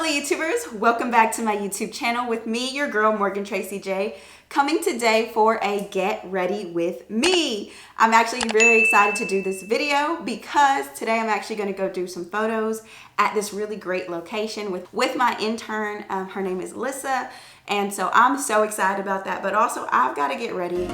fellow YouTubers, welcome back to my YouTube channel with me, your girl Morgan Tracy J, coming today for a get ready with me. I'm actually very excited to do this video because today I'm actually going to go do some photos at this really great location with my intern. Her name is Lissa, and so I'm so excited about that, but also I've got to get ready.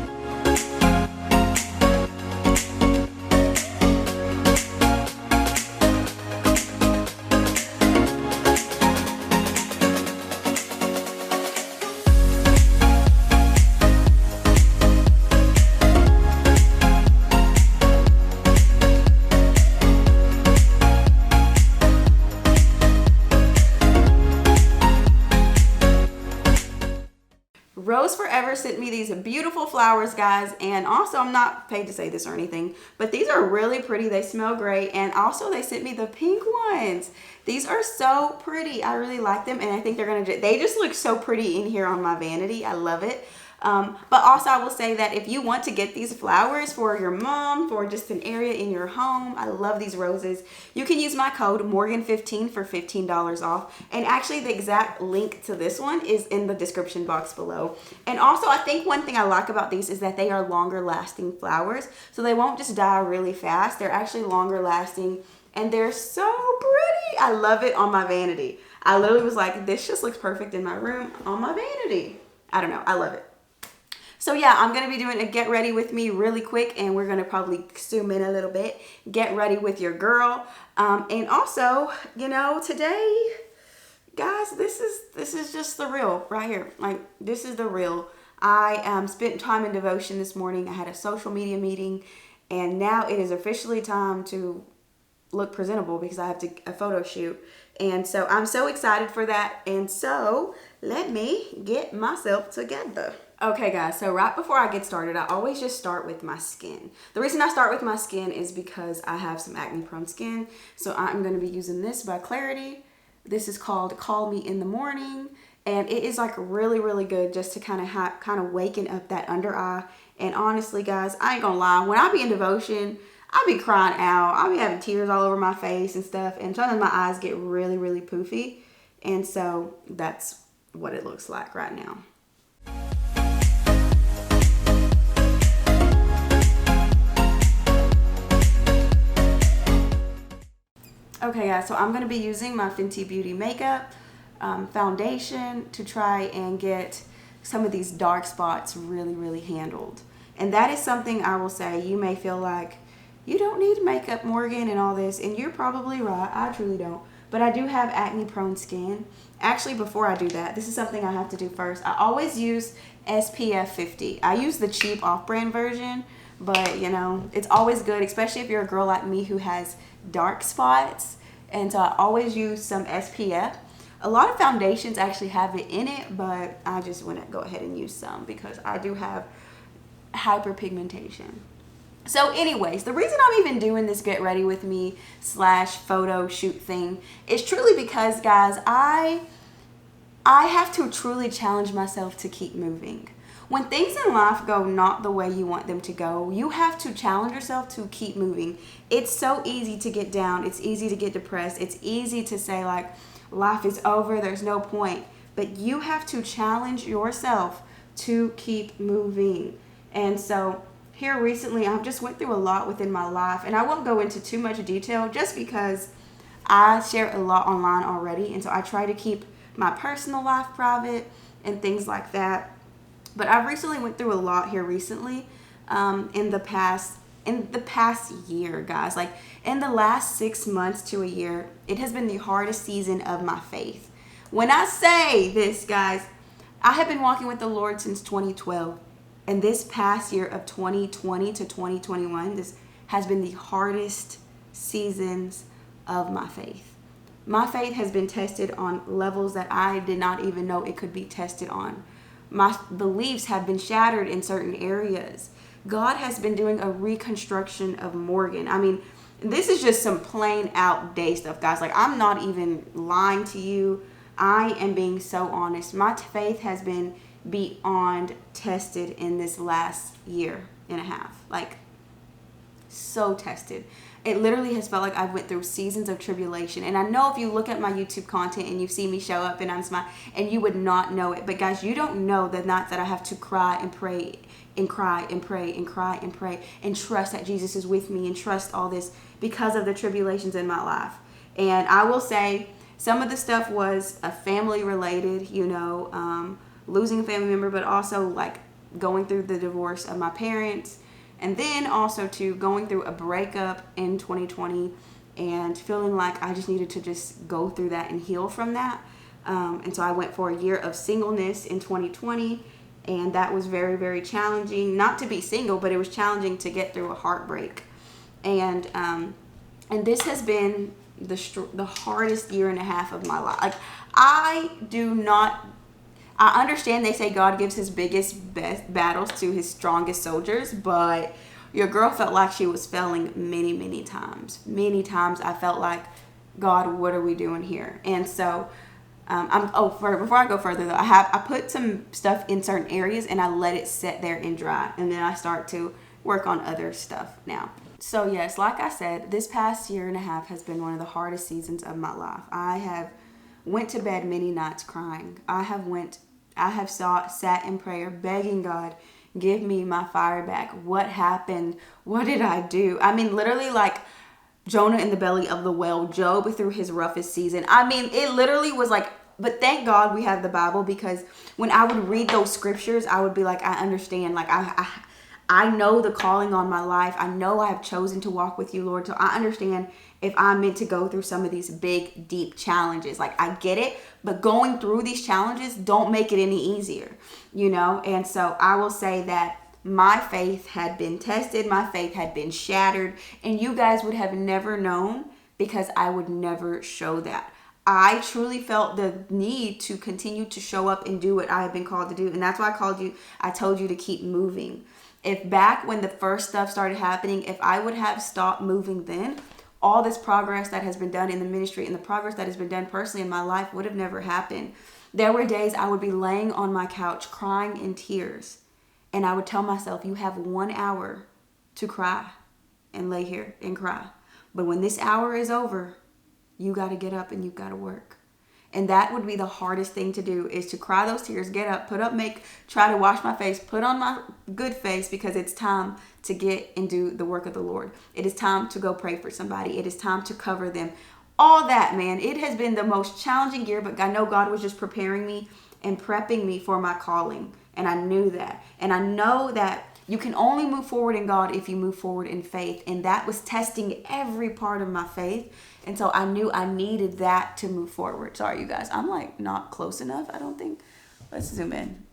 Rose Forever sent me these beautiful flowers, guys, and also I'm not paid to say this or anything, but these are really pretty. They smell great, and also they sent me the pink ones. These are so pretty. I really like them, and I think they just look so pretty in here on my vanity. I love it. But also I will say that if you want to get these flowers for your mom, for just an area in your home, I love these roses. You can use my code Morgan15 for $15 off. And actually the exact link to this one is in the description box below. And also I think one thing I like about these is that they are longer lasting flowers. So they won't just die really fast. They're actually longer lasting and they're so pretty. I love it on my vanity. I literally was like, this just looks perfect in my room on my vanity. I don't know. I love it. So yeah, I'm going to be doing a get ready with me really quick, and we're going to probably zoom in a little bit. Get ready with your girl. And also, you know, today, guys, this is just the real right here. Like, this is the real. I spent time in devotion this morning. I had a social media meeting, and now it is officially time to look presentable because I have a photo shoot. And so I'm so excited for that. And so let me get myself together. Okay guys, so right before I get started, I always just start with my skin. The reason I start with my skin is because I have some acne prone skin. So I'm going to be using this by Clarity. This is called Call Me in the Morning. And it is like really, really good just to kind of waken up that under eye. And honestly guys, I ain't gonna lie, when I be in devotion, I be crying out. I be having tears all over my face and stuff. And sometimes my eyes get really, really poofy. And so that's what it looks like right now. Okay guys, so I'm going to be using my Fenty Beauty makeup foundation to try and get some of these dark spots really, really handled. And that is something I will say, you may feel like you don't need makeup, Morgan, and all this, and you're probably right, I truly don't. But I do have acne prone skin. Actually, before I do that, this is something I have to do first. I always use SPF 50. I use the cheap off-brand version, but you know, it's always good, especially if you're a girl like me who has dark spots. And so I always use some SPF. A lot of foundations actually have it in it, but I just want to go ahead and use some because I do have hyperpigmentation. So anyways, the reason I'm even doing this get ready with me / photo shoot thing is truly because, guys, I have to truly challenge myself to keep moving. When things in life go not the way you want them to go, you have to challenge yourself to keep moving. It's so easy to get down. It's easy to get depressed. It's easy to say like, life is over, there's no point. But you have to challenge yourself to keep moving. And so here recently, I've just went through a lot within my life. And I won't go into too much detail just because I share a lot online already. And so I try to keep my personal life private and things like that. But I've recently went through a lot here recently in the past year, guys. Like in the last 6 months to a year, it has been the hardest season of my faith. When I say this, guys, I have been walking with the Lord since 2012. And this past year of 2020 to 2021, this has been the hardest seasons of my faith. My faith has been tested on levels that I did not even know it could be tested on. My beliefs have been shattered in certain areas. God has been doing a reconstruction of Morgan. I mean, this is just some plain out day stuff, guys. Like, I'm not even lying to you. I am being so honest. My faith has been beyond tested in this last year and a half. Like, so tested. It literally has felt like I went through seasons of tribulation. And I know if you look at my YouTube content and you see me show up and I'm smiling, and you would not know it. But guys, you don't know the nights that I have to cry and pray and cry and pray and cry and pray and trust that Jesus is with me and trust all this because of the tribulations in my life. And I will say some of the stuff was family related, losing a family member, but also like going through the divorce of my parents. And then also to going through a breakup in 2020 and feeling like I just needed to just go through that and heal from that. And so I went for a year of singleness in 2020. And that was very, very challenging. Not to be single, but it was challenging to get through a heartbreak. And this has been the hardest year and a half of my life. Like, I understand they say God gives his best battles to his strongest soldiers, but your girl felt like she was failing many, many times. Many times I felt like, God, what are we doing here? And so, before I go further though, I put some stuff in certain areas and I let it sit there and dry, and then I start to work on other stuff now. So yes, like I said, this past year and a half has been one of the hardest seasons of my life. I have went to bed many nights crying. I have sat in prayer begging God, give me my fire back. What happened? What did I do? I mean, literally like Jonah in the belly of the whale, Job through his roughest season. I mean, it literally was like, but thank God we have the Bible, because when I would read those scriptures, I would be like, I understand. Like I know the calling on my life. I know I have chosen to walk with you, Lord. So I understand if I'm meant to go through some of these big, deep challenges. Like, I get it, but going through these challenges don't make it any easier, And so I will say that my faith had been tested. My faith had been shattered. And you guys would have never known, because I would never show that. I truly felt the need to continue to show up and do what I have been called to do. And that's why I told you to keep moving. If back when the first stuff started happening, if I would have stopped moving then, all this progress that has been done in the ministry and the progress that has been done personally in my life would have never happened. There were days I would be laying on my couch crying in tears, and I would tell myself, you have 1 hour to cry and lay here and cry. But when this hour is over, you got to get up and you got to work. And that would be the hardest thing to do, is to cry those tears, get up, try to wash my face, put on my good face, because it's time to get and do the work of the Lord. It is time to go pray for somebody. It is time to cover them. All that, man. It has been the most challenging year, but I know God was just preparing me and prepping me for my calling. And I knew that. And I know that you can only move forward in God if you move forward in faith. And that was testing every part of my faith. And so I knew I needed that to move forward. Sorry, you guys. I'm like not close enough, I don't think. Let's zoom in.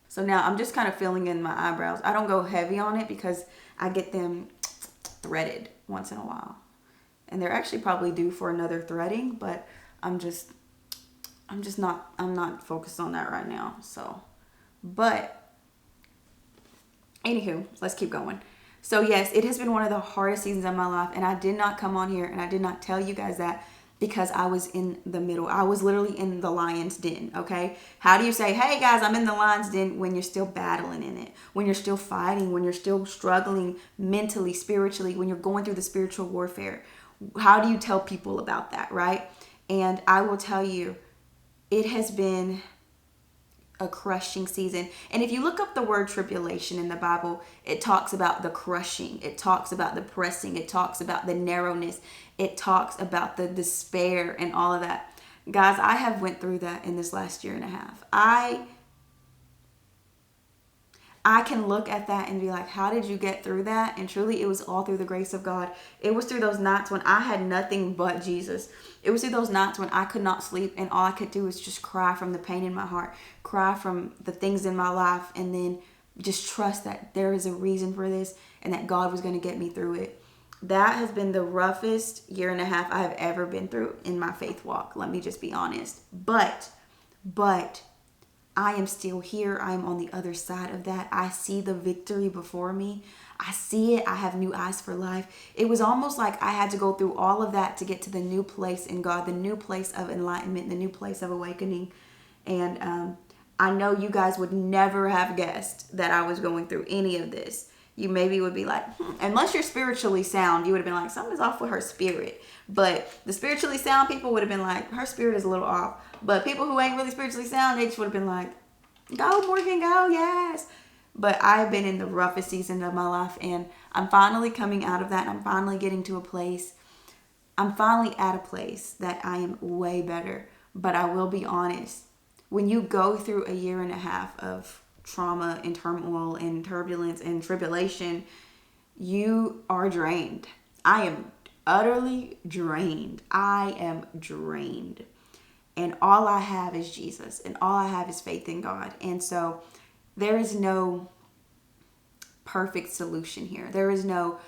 So now I'm just kind of filling in my eyebrows. I don't go heavy on it because I get them threaded once in a while. And they're actually probably due for another threading, but I'm not focused on that right now. So, but anywho, let's keep going. So yes, it has been one of the hardest seasons of my life, and I did not come on here and I did not tell you guys that because I was in the middle. I was literally in the lion's den, okay? How do you say, hey guys, I'm in the lion's den, when you're still battling in it, when you're still fighting, when you're still struggling mentally, spiritually, when you're going through the spiritual warfare? How do you tell people about that, right? And I will tell you, it has been a crushing season. And if you look up the word tribulation in the Bible, it talks about the crushing. It talks about the pressing. It talks about the narrowness. It talks about the despair and all of that. Guys, I have went through that in this last year and a half. I can look at that and be like, how did you get through that? And truly, it was all through the grace of God. It was through those nights when I had nothing but Jesus. It was through those nights when I could not sleep and all I could do was just cry from the pain in my heart, cry from the things in my life, and then just trust that there is a reason for this and that God was going to get me through it. That has been the roughest year and a half I have ever been through in my faith walk. Let me just be honest. But I am still here. I am on the other side of that. I see the victory before me. I see it. I have new eyes for life. It was almost like I had to go through all of that to get to the new place in God, the new place of enlightenment, the new place of awakening. And I know you guys would never have guessed that I was going through any of this. you maybe would be like, unless you're spiritually sound, you would have been like, something's off with her spirit. But the spiritually sound people would have been like, her spirit is a little off. But people who ain't really spiritually sound, they just would have been like, go Morgan, go, yes. But I've been in the roughest season of my life, and I'm finally coming out of that. I'm finally getting to a place. I'm finally at a place that I am way better. But I will be honest, when you go through a year and a half of trauma and turmoil and turbulence and tribulation, you are drained. I am utterly drained. I am drained. And all I have is Jesus, and all I have is faith in God. And so there is no perfect solution here. There is no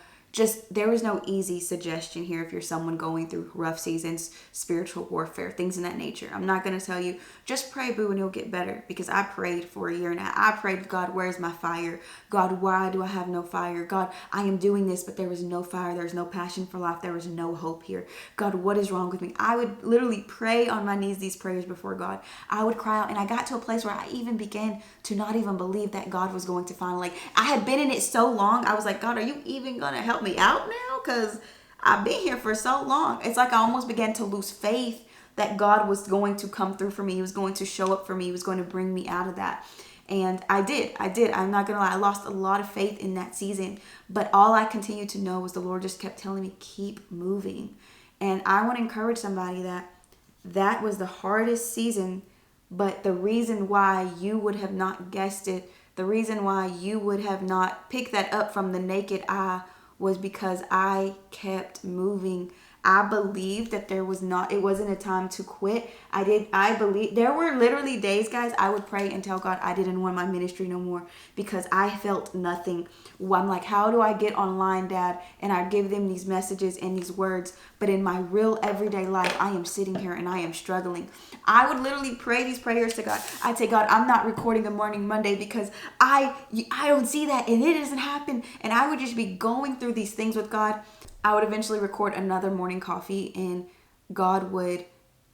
easy suggestion here if you're someone going through rough seasons, spiritual warfare, things in that nature. I'm not going to tell you, just pray, boo, and it'll get better. Because I prayed for a year and a half. I prayed, God, where's my fire? God, why do I have no fire? God, I am doing this, but there is no fire. There's no passion for life. There is no hope here. God, what is wrong with me? I would literally pray on my knees these prayers before God. I would cry out, and I got to a place where I even began to not even believe that God was going to finally, I had been in it so long. I was like, God, are you even going to help me out now? Because I've been here for so long. It's like I almost began to lose faith that God was going to come through for me. He was going to show up for me. He was going to bring me out of that. And I did. I'm not going to lie. I lost a lot of faith in that season. But all I continued to know was the Lord just kept telling me, keep moving. And I want to encourage somebody that was the hardest season. But the reason why you would have not guessed it, the reason why you would have not picked that up from the naked eye was because I kept moving. I believed that it wasn't a time to quit. I believe there were literally days, guys, I would pray and tell God I didn't want my ministry no more because I felt nothing. I'm like, how do I get online, Dad? And I give them these messages and these words. But in my real everyday life, I am sitting here and I am struggling. I would literally pray these prayers to God. I'd say, God, I'm not recording a Morning Monday because I don't see that and it doesn't happen. And I would just be going through these things with God. I would eventually record another morning coffee, and God would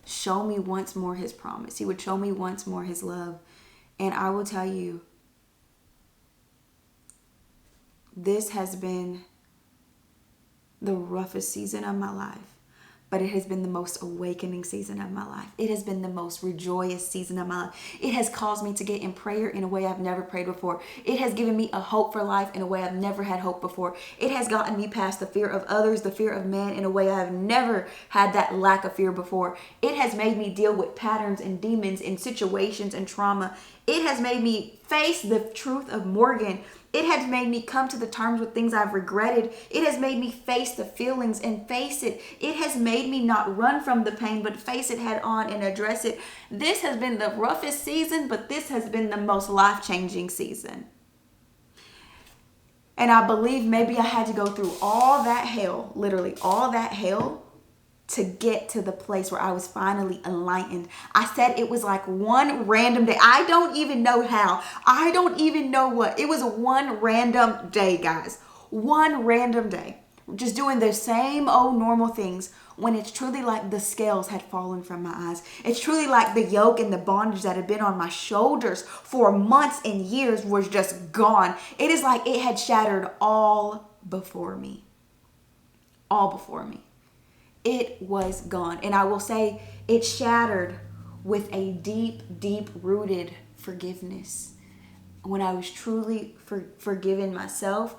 show me once more his promise. He would show me once more his love. And I will tell you, this has been the roughest season of my life, but it has been the most awakening season of my life. It has been the most rejoiced season of my life. It has caused me to get in prayer in a way I've never prayed before. It has given me a hope for life in a way I've never had hope before. It has gotten me past the fear of others, the fear of man in a way I've never had that lack of fear before. It has made me deal with patterns and demons and situations and trauma. It has made me face the truth of Morgan. It has made me come to the terms with things I've regretted. It has made me face the feelings and face it. It has made me not run from the pain, but face it head on and address it. This has been the roughest season, but this has been the most life-changing season. And I believe maybe I had to go through all that hell, literally all that hell, to get to the place where I was finally enlightened. I said it was like one random day. I don't even know how. I don't even know what. It was one random day, guys. One random day. Just doing the same old normal things when it's truly like the scales had fallen from my eyes. It's truly like the yoke and the bondage that had been on my shoulders for months and years was just gone. It is like it had shattered all before me. All before me. It was gone. And I will say it shattered with a deep, deep rooted forgiveness. When I was truly forgiven myself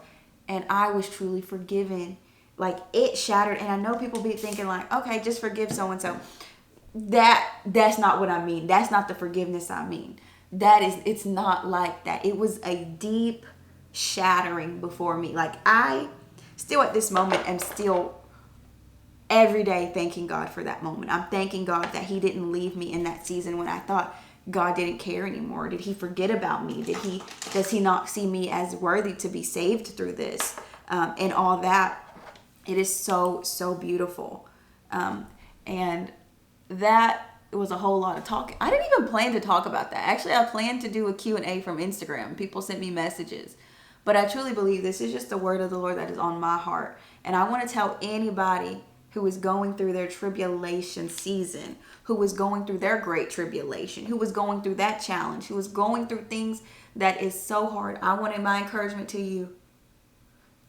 and I was truly forgiven, like it shattered. And I know people be thinking like, okay, just forgive so-and-so. That's not what I mean. That's not the forgiveness I mean. It's not like that. It was a deep shattering before me. Like I still at this moment am still every day thanking God for that moment. I'm thanking God that he didn't leave me in that season when I thought God didn't care anymore. Did he forget about me? Does he not see me as worthy to be saved through this? And all that. It is so, so beautiful. And that was a whole lot of talking. I didn't even plan to talk about that. Actually, I planned to do a Q&A from Instagram. People sent me messages. But I truly believe this is just the word of the Lord that is on my heart. And I want to tell anybody who is going through their tribulation season, who was going through their great tribulation, who was going through that challenge, who was going through things that is so hard. I wanted my encouragement to you.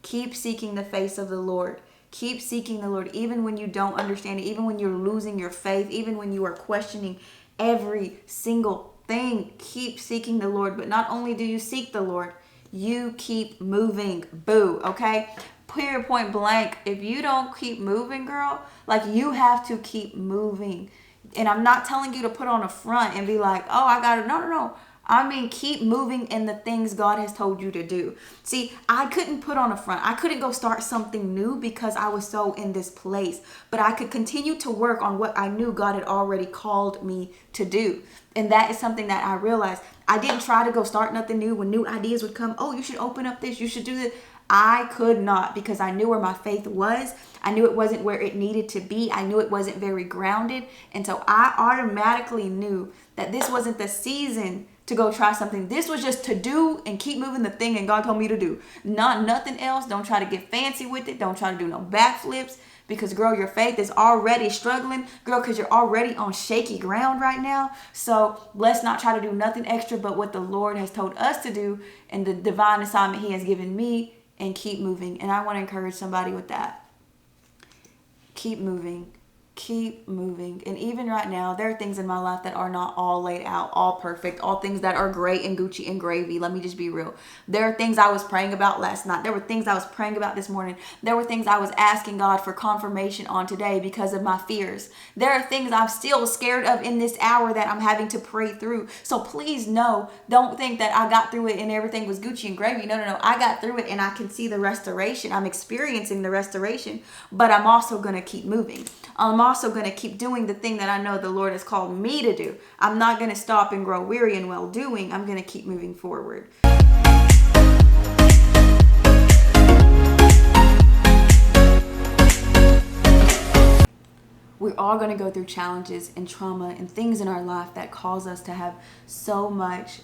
Keep seeking the face of the Lord. Keep seeking the Lord, even when you don't understand it, even when you're losing your faith, even when you are questioning every single thing. Keep seeking the Lord. But not only do you seek the Lord, you keep moving. Boo, okay? Period, point blank. If you don't keep moving, girl, like, you have to keep moving. And I'm not telling you to put on a front and be like, oh, I got it. No, no, no. I mean, keep moving in the things God has told you to do. See, I couldn't put on a front. I couldn't go start something new because I was so in this place. But I could continue to work on what I knew God had already called me to do. And that is something that I realized. I didn't try to go start nothing new when new ideas would come. Oh, you should open up this. You should do this. I could not, because I knew where my faith was. I knew it wasn't where it needed to be. I knew it wasn't very grounded. And so I automatically knew that this wasn't the season to go try something. This was just to do and keep moving the thing and God told me to do. Nothing else. Don't try to get fancy with it. Don't try to do no backflips, because, girl, your faith is already struggling, girl, because you're already on shaky ground right now. So let's not try to do nothing extra but what the Lord has told us to do and the divine assignment He has given me, and keep moving. And I want to encourage somebody with that. Keep moving. Keep moving. And even right now, there are things in my life that are not all laid out, all perfect, all things that are great and Gucci and gravy. Let me just be real. There are things I was praying about last night. There were things I was praying about this morning. There were things I was asking God for confirmation on today because of my fears. There are things I'm still scared of in this hour that I'm having to pray through. So please, no, don't think that I got through it and everything was Gucci and gravy. No, no, no. I got through it and I can see the restoration. I'm experiencing the restoration, but I'm also going to keep moving. I'm also going to keep doing the thing that I know the Lord has called me to do. I'm not going to stop and grow weary in well doing. I'm going to keep moving forward. We're all going to go through challenges and trauma and things in our life that cause us to have so much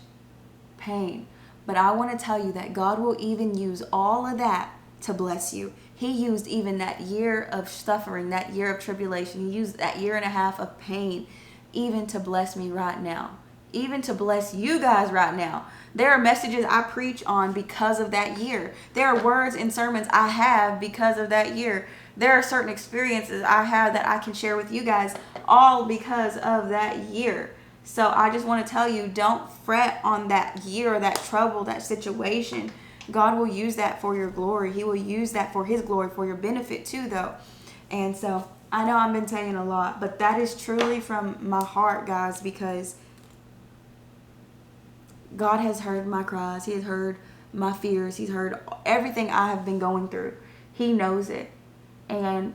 pain. But I want to tell you that God will even use all of that to bless you. He used even that year of suffering, that year of tribulation. He used that year and a half of pain even to bless me right now, even to bless you guys right now. There are messages I preach on because of that year. There are words and sermons I have because of that year. There are certain experiences I have that I can share with you guys, all because of that year. So I just want to tell you, don't fret on that year or that trouble, that situation. God will use that for your glory. He will use that for His glory, for your benefit too, though. And so I know I've been saying a lot, but that is truly from my heart, guys, because God has heard my cries. He has heard my fears. He's heard everything I have been going through. He knows it. And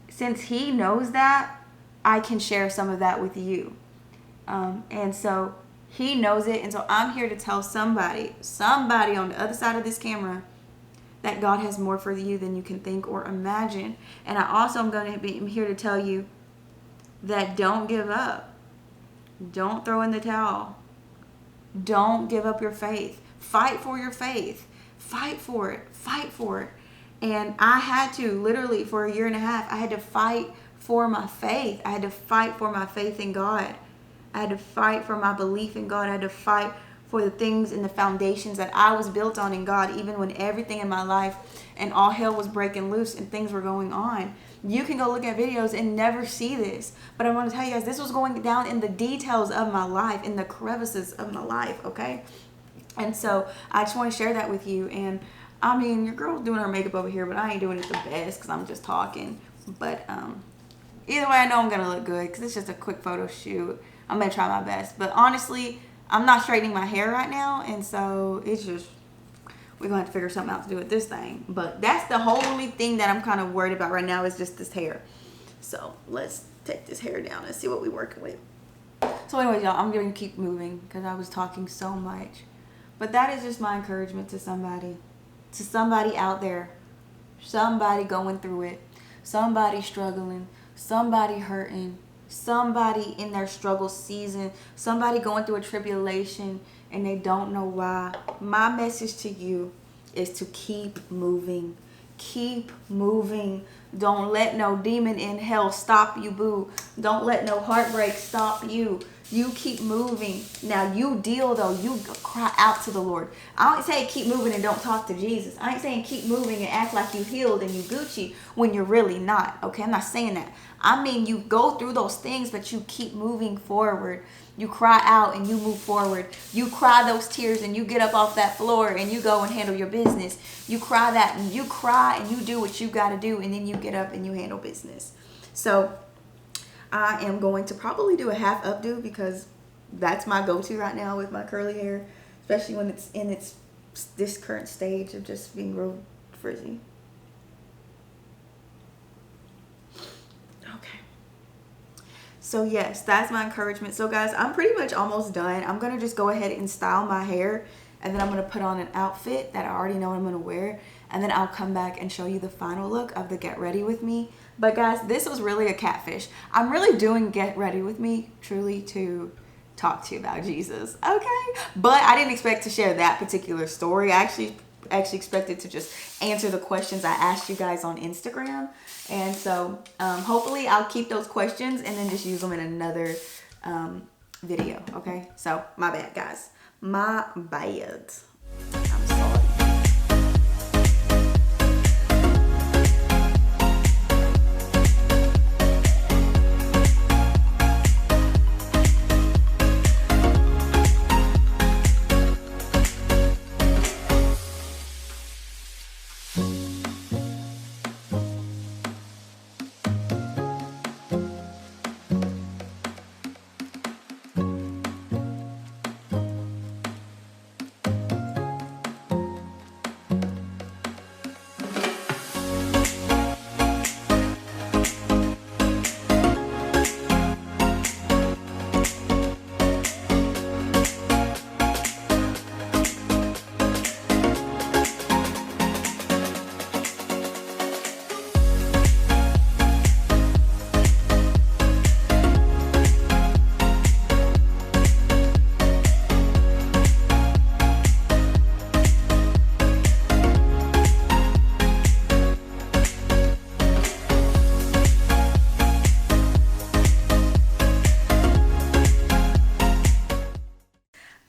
since He knows that, I can share some of that with you. And so He knows it. And so I'm here to tell somebody on the other side of this camera, that God has more for you than you can think or imagine. And I also am going to be here to tell you that don't give up. Don't throw in the towel. Don't give up your faith. Fight for your faith. Fight for it. Fight for it. And I had to, literally, for a year and a half, I had to fight for my faith. I had to fight for my faith in God. I had to fight for my belief in God. I had to fight for the things and the foundations that I was built on in God, even when everything in my life and all hell was breaking loose and things were going on. You can go look at videos and never see this. But I want to tell you guys, this was going down in the details of my life, in the crevices of my life, okay? And so I just want to share that with you. And I mean, your girl's doing her makeup over here, but I ain't doing it the best because I'm just talking. But either way, I know I'm going to look good because it's just a quick photo shoot. I'm going to try my best. But honestly, I'm not straightening my hair right now. And so it's just, we're going to have to figure something out to do with this thing. But that's the only thing that I'm kind of worried about right now is just this hair. So let's take this hair down and see what we're working with. So anyways, y'all, I'm going to keep moving because I was talking so much. But that is just my encouragement to somebody. To somebody out there. Somebody going through it. Somebody struggling. Somebody hurting. Somebody in their struggle season, somebody going through a tribulation and they don't know why. My message to you is to keep moving. Keep moving. Don't let no demon in hell stop you, boo. Don't let no heartbreak stop you. You keep moving. Now you deal though. You cry out to the Lord. I ain't saying keep moving and don't talk to Jesus. I ain't saying keep moving and act like you healed and you Gucci when you're really not. Okay, I'm not saying that. I mean you go through those things, but you keep moving forward. You cry out and you move forward. You cry those tears and you get up off that floor and you go and handle your business. You cry that and you cry and you do what you got to do, and then you get up and you handle business. So I am going to probably do a half updo because that's my go-to right now with my curly hair, especially when it's in this current stage of just being real frizzy. Okay. So yes, that's my encouragement. So guys, I'm pretty much almost done. I'm going to just go ahead and style my hair, and then I'm going to put on an outfit that I already know what I'm going to wear, and then I'll come back and show you the final look of the Get Ready With Me. But guys, this was really a catfish. I'm really doing Get Ready With Me truly to talk to you about Jesus, okay? But I didn't expect to share that particular story. I actually expected to just answer the questions I asked you guys on Instagram. And so hopefully I'll keep those questions and then just use them in another video, okay? So my bad, guys. My bad. I'm sorry.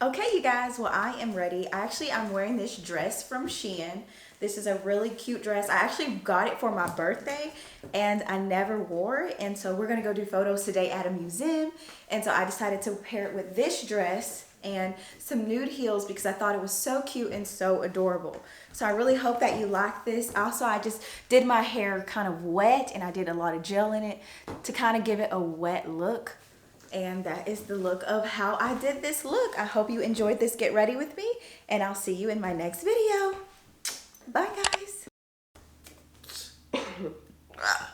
Okay, you guys, well, I am ready. I'm wearing this dress from Shein. This is a really cute dress. I actually got it for my birthday and I never wore it. And so we're gonna go do photos today at a museum. And so I decided to pair it with this dress and some nude heels because I thought it was so cute and so adorable. So I really hope that you like this. Also, I just did my hair kind of wet and I did a lot of gel in it to kind of give it a wet look. And that is the look of how I did this look. I hope you enjoyed this Get Ready With Me, and I'll see you in my next video. Bye, guys.